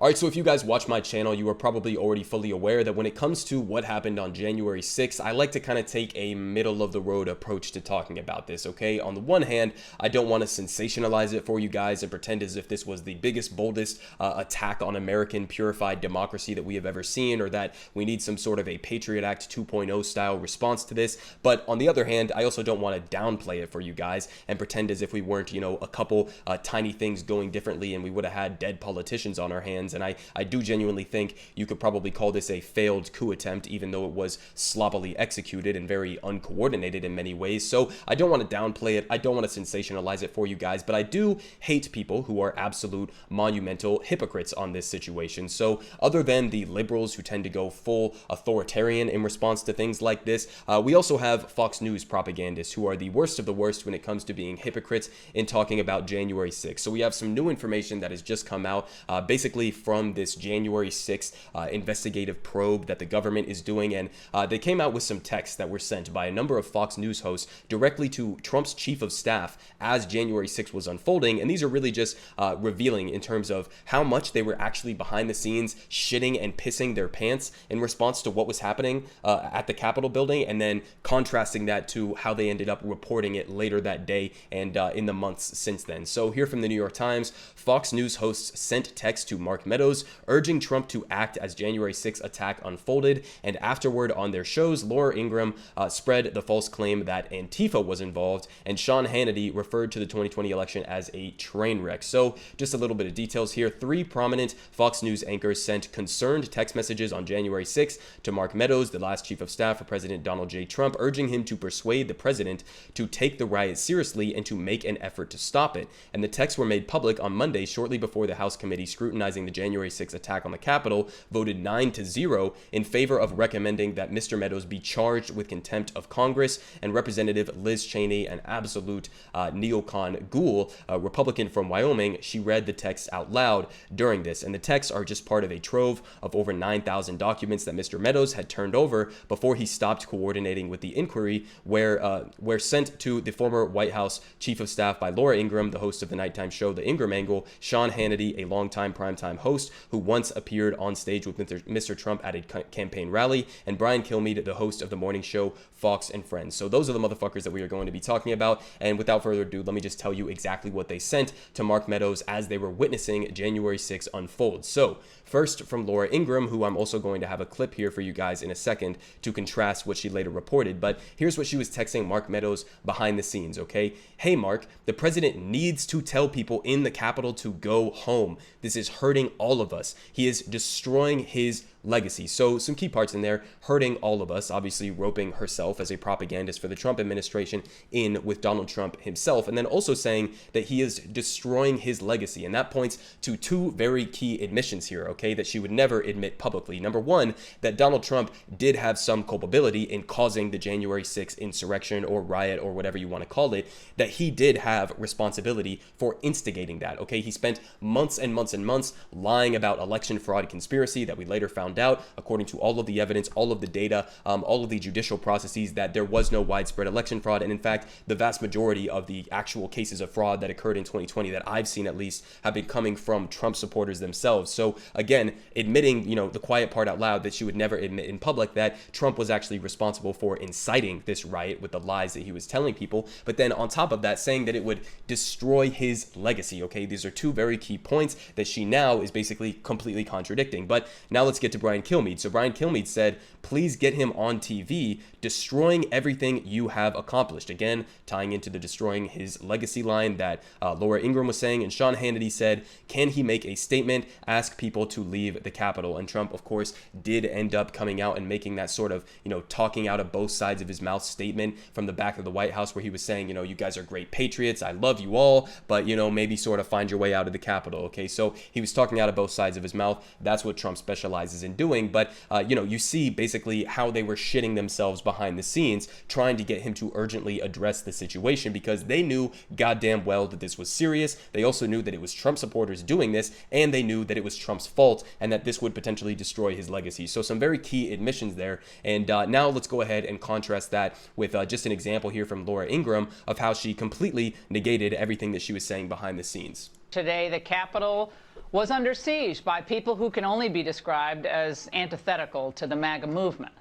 All right, so if you guys watch my channel, you are probably already fully aware that when it comes to what happened on January 6th, I like to kind of take a middle of the road approach to talking about this, okay? On the one hand, I don't want to sensationalize it for you guys and pretend as if this was the biggest, boldest attack on American purified democracy that we have ever seen, or that we need some sort of a Patriot Act 2.0 style response to this. But on the other hand, I also don't want to downplay it for you guys and pretend as if we weren't, a couple tiny things going differently and we would have had dead politicians on our hands. And I do genuinely think you could probably call this a failed coup attempt, even though it was sloppily executed and very uncoordinated in many ways. So I don't want to downplay it. I don't want to sensationalize it for you guys, but I do hate people who are absolute monumental hypocrites on this situation. So other than the liberals who tend to go full authoritarian in response to things like this, we also have Fox News propagandists who are the worst of the worst when it comes to being hypocrites in talking about January 6th. So we have some new information that has just come out, basically from this January 6th investigative probe that the government is doing. And they came out with some texts that were sent by a number of Fox News hosts directly to Trump's chief of staff as January 6th was unfolding. And these are really just revealing in terms of how much they were actually behind the scenes shitting and pissing their pants in response to what was happening at the Capitol building, and then contrasting that to how they ended up reporting it later that day and in the months since then. So here from the New York Times, Fox News hosts sent text to Mark Meadows urging Trump to act as January 6th attack unfolded, and afterward on their shows, Laura Ingraham spread the false claim that Antifa was involved, and Sean Hannity referred to the 2020 election as a train wreck. So just a little bit of details here. 3 prominent Fox News anchors sent concerned text messages on January 6th to Mark Meadows, the last chief of staff for President Donald J. Trump, urging him to persuade the president to take the riot seriously and to make an effort to stop it. And the texts were made public on Monday, shortly before the House committee scrutinizing the January 6th attack on the Capitol voted 9-0 in favor of recommending that Mr. Meadows be charged with contempt of Congress, and Representative Liz Cheney, an absolute neocon ghoul, a Republican from Wyoming, she read the text out loud during this. And the texts are just part of a trove of over 9,000 documents that Mr. Meadows had turned over before he stopped coordinating with the inquiry, where sent to the former White House chief of staff by Laura Ingraham, the host of the nighttime show The Ingraham Angle, Sean Hannity, a longtime primetime host who once appeared on stage with Mr. Trump at a campaign rally, and Brian Kilmeade, the host of the morning show Fox and Friends. So those are the motherfuckers that we are going to be talking about. And without further ado, let me just tell you exactly what they sent to Mark Meadows as they were witnessing January 6th unfold. So first, from Laura Ingraham, who I'm also going to have a clip here for you guys in a second to contrast what she later reported. But here's what she was texting Mark Meadows behind the scenes, okay? Hey, Mark, the president needs to tell people in the Capitol to go home. This is hurting all of us. He is destroying his legacy. So some key parts in there: hurting all of us, obviously roping herself as a propagandist for the Trump administration in with Donald Trump himself, and then also saying that he is destroying his legacy. And that points to 2 very key admissions here, okay, that she would never admit publicly. Number one, that Donald Trump did have some culpability in causing the January 6th insurrection or riot or whatever you want to call it, that he did have responsibility for instigating that, okay? He spent months and months and months lying about election fraud conspiracy that we later found out, according to all of the evidence, all of the data, all of the judicial processes, that there was no widespread election fraud. And in fact, the vast majority of the actual cases of fraud that occurred in 2020 that I've seen at least have been coming from Trump supporters themselves. So again, admitting, the quiet part out loud, that she would never admit in public that Trump was actually responsible for inciting this riot with the lies that he was telling people. But then on top of that, saying that it would destroy his legacy, okay? These are 2 very key points that she now is basically completely contradicting. But now let's get to Brian Kilmeade. So Brian Kilmeade said, please get him on TV, destroying everything you have accomplished. Again, tying into the destroying his legacy line that Laura Ingraham was saying. And Sean Hannity said, can he make a statement, ask people to leave the Capitol? And Trump, of course, did end up coming out and making that sort of, talking out of both sides of his mouth statement from the back of the White House, where he was saying, you guys are great patriots, I love you all, but, maybe sort of find your way out of the Capitol, okay? So he was talking out of both sides of his mouth. That's what Trump specializes in doing. But, you see basically how they were shitting themselves behind the scenes, trying to get him to urgently address the situation, because they knew goddamn well that this was serious. They also knew that it was Trump supporters doing this, and they knew that it was Trump's fault and that this would potentially destroy his legacy. So some very key admissions there. And now let's go ahead and contrast that with just an example here from Laura Ingraham of how she completely negated everything that she was saying behind the scenes. Today, the Capitol was under siege by people who can only be described as antithetical to the MAGA movement.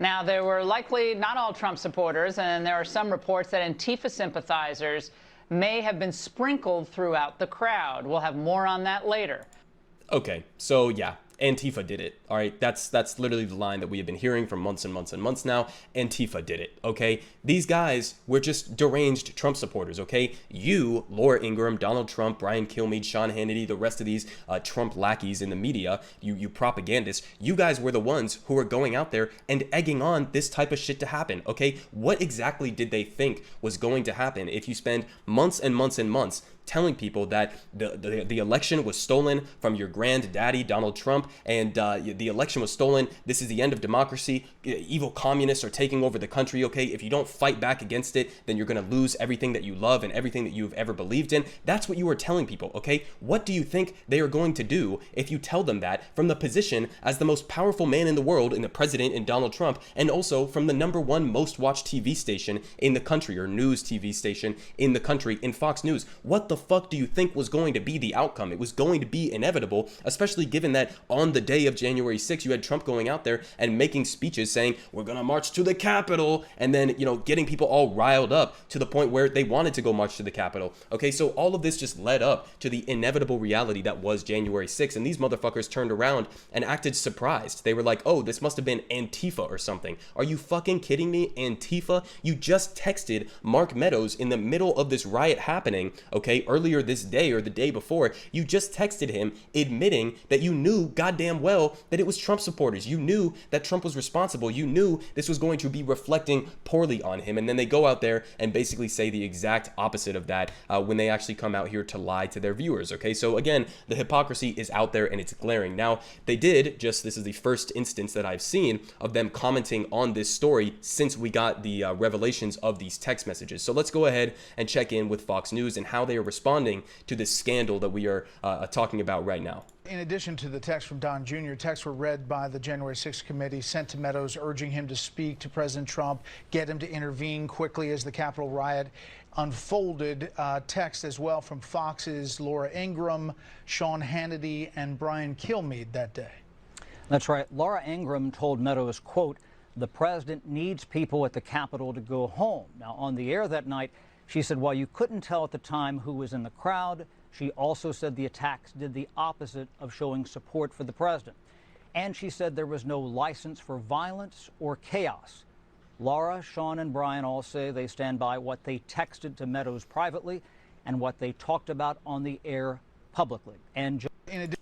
Now, there were likely not all Trump supporters, and there are some reports that Antifa sympathizers may have been sprinkled throughout the crowd. We'll have more on that later. Okay, so yeah, Antifa did it. All right, that's literally the line that we have been hearing for months and months and months now. Antifa did it. Okay, these guys were just deranged Trump supporters. Okay, you, Laura Ingraham, Donald Trump, Brian Kilmeade, Sean Hannity, the rest of these Trump lackeys in the media, you propagandists, you guys were the ones who were going out there and egging on this type of shit to happen. Okay, what exactly did they think was going to happen if you spend months and months and months telling people that the election was stolen from your granddaddy, Donald Trump, and the election was stolen. This is the end of democracy. Evil communists are taking over the country, okay? If you don't fight back against it, then you're going to lose everything that you love and everything that you've ever believed in. That's what you are telling people, okay? What do you think they are going to do if you tell them that from the position as the most powerful man in the world, in the president, in Donald Trump, and also from the #1 most watched TV station in the country, or news TV station in the country, in Fox News? What the fuck do you think was going to be the outcome? It was going to be inevitable, especially given that on the day of January 6th, you had Trump going out there and making speeches saying, we're going to march to the Capitol, and then, you know, getting people all riled up to the point where they wanted to go march to the Capitol. Okay, so all of this just led up to the inevitable reality that was January 6th, and these motherfuckers turned around and acted surprised. They were like, oh, this must have been Antifa or something. Are you fucking kidding me? Antifa? You just texted Mark Meadows in the middle of this riot happening, okay, earlier this day or the day before. You just texted him admitting that you knew goddamn well that it was Trump supporters. You knew that Trump was responsible. You knew this was going to be reflecting poorly on him. And then they go out there and basically say the exact opposite of that when they actually come out here to lie to their viewers. Okay, so again, the hypocrisy is out there and it's glaring. Now, they did just, this is the first instance that I've seen of them commenting on this story since we got the revelations of these text messages. So let's go ahead and check in with Fox News and how they are responding to this scandal that we are talking about right now. In addition to the text from Don Jr., texts were read by the January 6th committee sent to Meadows urging him to speak to President Trump, get him to intervene quickly as the Capitol riot unfolded. Text as well from Fox's Laura Ingraham, Sean Hannity, and Brian Kilmeade that day. That's right. Laura Ingraham told Meadows, quote, the president needs people at the Capitol to go home. Now, on the air that night, she said while you couldn't tell at the time who was in the crowd, she also said the attacks did the opposite of showing support for the president. And she said there was no license for violence or chaos. Laura, Sean, and Brian all say they stand by what they texted to Meadows privately and what they talked about on the air publicly. And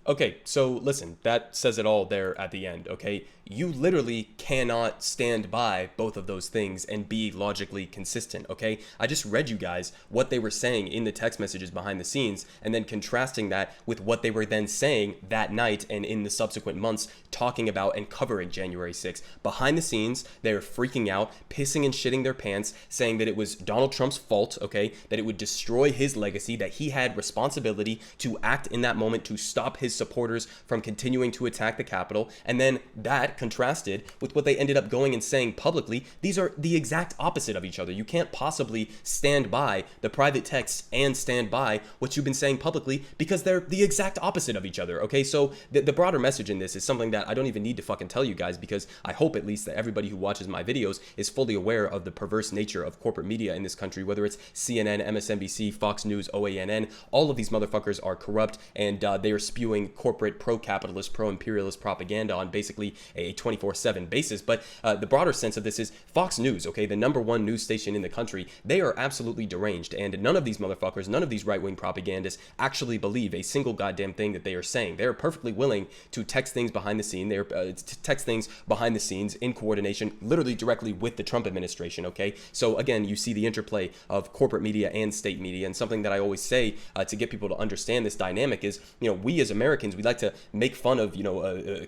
okay, so listen, that says it all there at the end, okay? You literally cannot stand by both of those things and be logically consistent, okay? I just read you guys what they were saying in the text messages behind the scenes and then contrasting that with what they were then saying that night and in the subsequent months talking about and covering January 6th. Behind the scenes, they're freaking out, pissing and shitting their pants, saying that it was Donald Trump's fault, okay? That it would destroy his legacy, that he had responsibility to act in that moment to stop his supporters from continuing to attack the Capitol. And then that contrasted with what they ended up going and saying publicly. These are the exact opposite of each other. You can't possibly stand by the private texts and stand by what you've been saying publicly because they're the exact opposite of each other, okay? So the broader message in this is something that I don't even need to fucking tell you guys, because I hope at least that everybody who watches my videos is fully aware of the perverse nature of corporate media in this country, whether it's CNN, MSNBC, Fox News, OANN. All of these motherfuckers are corrupt, and they are spewing corporate pro-capitalist, pro-imperialist propaganda on basically a 24/7 basis. But the broader sense of this is Fox News, okay, the #1 news station in the country, they are absolutely deranged, and none of these motherfuckers, none of these right-wing propagandists actually believe a single goddamn thing that they are saying. They are perfectly willing to text things behind the scene. They're text things behind the scenes in coordination, literally directly with the Trump administration, okay? So again, you see the interplay of corporate media and state media, and something that I always say to get people to understand this dynamic is, you know, we as Americans Americans, we like to make fun of,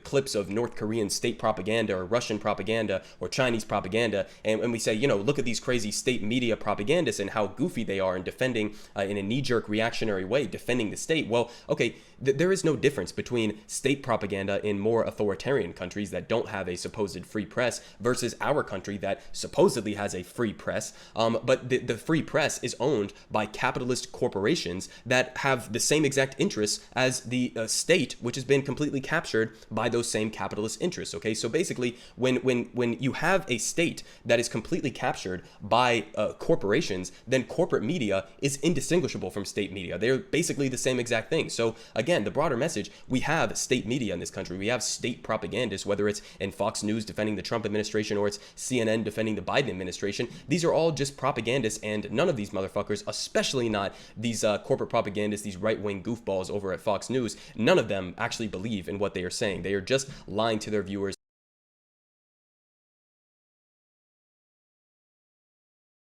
clips of North Korean state propaganda or Russian propaganda or Chinese propaganda. And we say, look at these crazy state media propagandists and how goofy they are in defending, in a knee-jerk reactionary way, defending the state. Well, okay, there is no difference between state propaganda in more authoritarian countries that don't have a supposed free press versus our country that supposedly has a free press. But the free press is owned by capitalist corporations that have the same exact interests as the state, which has been completely captured by those same capitalist interests. Okay, so basically, when you have a state that is completely captured by corporations, then corporate media is indistinguishable from state media. They're basically the same exact thing. So again, the broader message, we have state media in this country. We have state propagandists, whether it's in Fox News defending the Trump administration or it's CNN defending the Biden administration. These are all just propagandists, and none of these motherfuckers, especially not these corporate propagandists, these right-wing goofballs over at Fox News, none of them actually believe in what they are saying. They are just lying to their viewers.